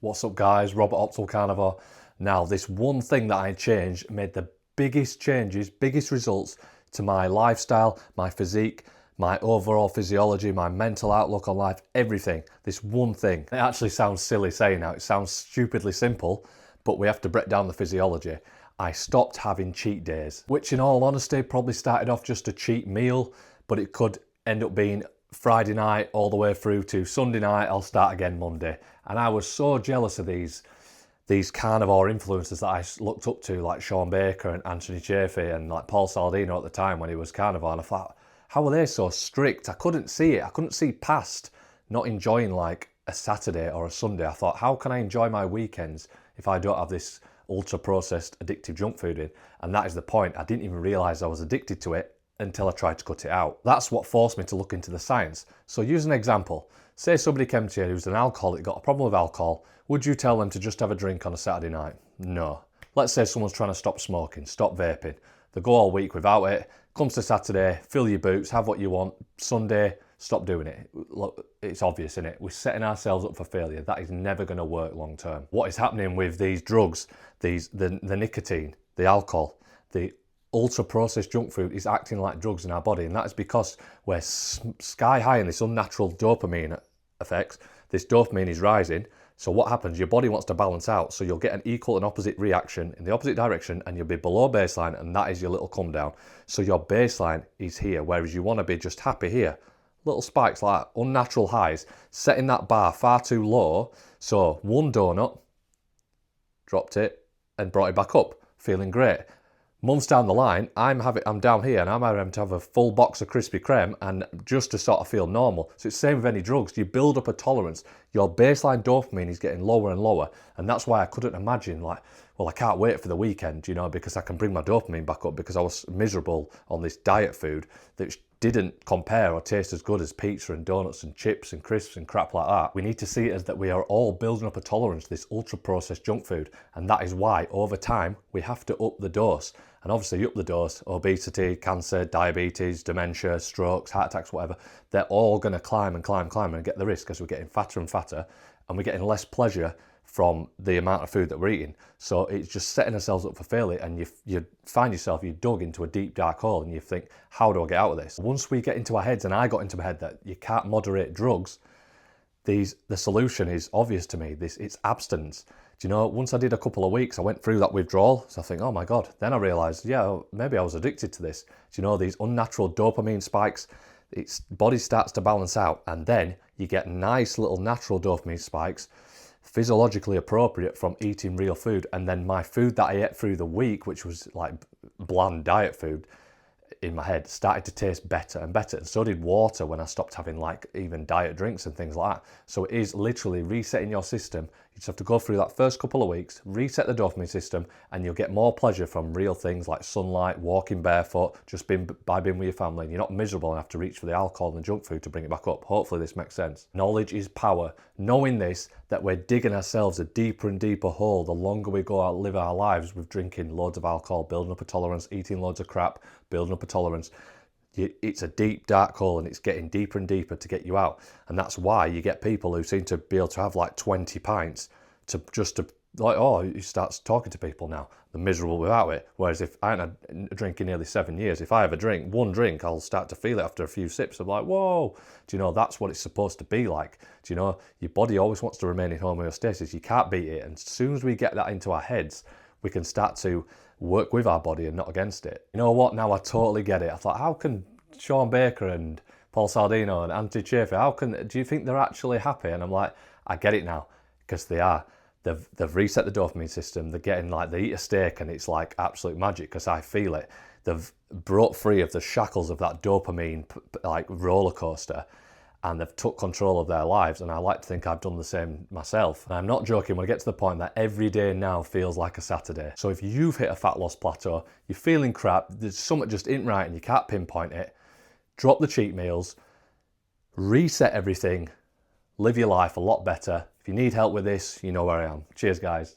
What's up guys, Robert Optimal Carnivore. Now this one thing that I changed made the biggest changes, biggest results to my lifestyle, my physique, my overall physiology, my mental outlook on life, everything. This one thing. It actually sounds silly saying now, it sounds stupidly simple, but we have to break down the physiology. I stopped having cheat days, which in all honesty probably started off just a cheat meal, but it could end up being Friday night all the way through to Sunday night. I'll start again Monday. And I was so jealous of these carnivore influencers that I looked up to, like Shawn Baker and Anthony Chaffee and like Paul Saladino at the time when he was carnivore. And I thought, how are they so strict? I couldn't see it. I couldn't see past not enjoying like a Saturday or a Sunday. I thought, how can I enjoy my weekends if I don't have this ultra processed addictive junk food in? And that is the point. I didn't even realize I was addicted to it until I tried to cut it out. That's what forced me to look into the science. So use an example. Say somebody came to you who's an alcoholic, got a problem with alcohol. Would you tell them to just have a drink on a Saturday night? No. Let's say someone's trying to stop smoking, stop vaping. They go all week without it. Comes to Saturday, fill your boots, have what you want. Sunday, stop doing it. Look, it's obvious, isn't it? We're setting ourselves up for failure. That is never going to work long term. What is happening with these drugs, the nicotine, the alcohol, the ultra-processed junk food is acting like drugs in our body, and that is because we're sky high in this unnatural dopamine effects. This dopamine is rising, so what happens? Your body wants to balance out, so you'll get an equal and opposite reaction in the opposite direction, and you'll be below baseline, and that is your little come down. So your baseline is here, whereas you want to be just happy here. Little spikes like that, unnatural highs, setting that bar far too low. So one donut, dropped it, and brought it back up, feeling great. Months down the line, I'm down here and I'm having to have a full box of Krispy Kreme and just to sort of feel normal. So it's the same with any drugs. You build up a tolerance. Your baseline dopamine is getting lower and lower. And that's why I couldn't imagine like, well, I can't wait for the weekend, you know, because I can bring my dopamine back up because I was miserable on this diet food that didn't compare or taste as good as pizza and donuts and chips and crisps and crap like that. We need to see it as that we are all building up a tolerance to this ultra-processed junk food. And that is why, over time, we have to up the dose. And obviously, you up the dose, obesity, cancer, diabetes, dementia, strokes, heart attacks, whatever, they're all going to climb and climb and get the risk as we're getting fatter and fatter, and we're getting less pleasure from the amount of food that we're eating. So it's just setting ourselves up for failure, and you find yourself, you dug into a deep dark hole and you think, how do I get out of this? Once we get into our heads, and I got into my head that you can't moderate drugs, the solution is obvious to me. It's abstinence. Do you know, once I did a couple of weeks, I went through that withdrawal. So I think, oh my God. Then I realized, yeah, maybe I was addicted to this. Do you know, these unnatural dopamine spikes, its body starts to balance out, and then you get nice little natural dopamine spikes, physiologically appropriate from eating real food. And then my food that I ate through the week, which was like bland diet food in my head, started to taste better and better. And so did water when I stopped having like even diet drinks and things like that. So it is literally resetting your system. You just have to go through that first couple of weeks, reset the dopamine system, and you'll get more pleasure from real things like sunlight, walking barefoot, just being with your family. And you're not miserable and have to reach for the alcohol and the junk food to bring it back up. Hopefully this makes sense. Knowledge is power. Knowing this, that we're digging ourselves a deeper and deeper hole the longer we go out live our lives with drinking loads of alcohol, building up a tolerance, eating loads of crap, building up a tolerance. It's a deep dark hole, and it's getting deeper and deeper to get you out. And that's why you get people who seem to be able to have like 20 pints to like, oh, he starts talking to people now. They're miserable without it. Whereas if I haven't had a drink in nearly 7 years, if I have one drink, I'll start to feel it after a few sips. I'm like, whoa, do you know, that's what it's supposed to be like. Do you know, your body always wants to remain in homeostasis. You can't beat it. And as soon as we get that into our heads, we can start to work with our body and not against it. You know what? Now I totally get it. I thought, how can Shawn Baker and Paul Saladino and Anthony Chaffee, do you think they're actually happy? And I'm like, I get it now, because they are. They've reset the dopamine system. They're getting like, they eat a steak and it's like absolute magic because I feel it. They've broke free of the shackles of that dopamine like roller coaster, and they've took control of their lives. And I like to think I've done the same myself. And I'm not joking when I get to the point that every day now feels like a Saturday. So if you've hit a fat loss plateau, you're feeling crap, there's something just isn't right and you can't pinpoint it, drop the cheat meals, reset everything, live your life a lot better. If you need help with this, you know where I am. Cheers, guys.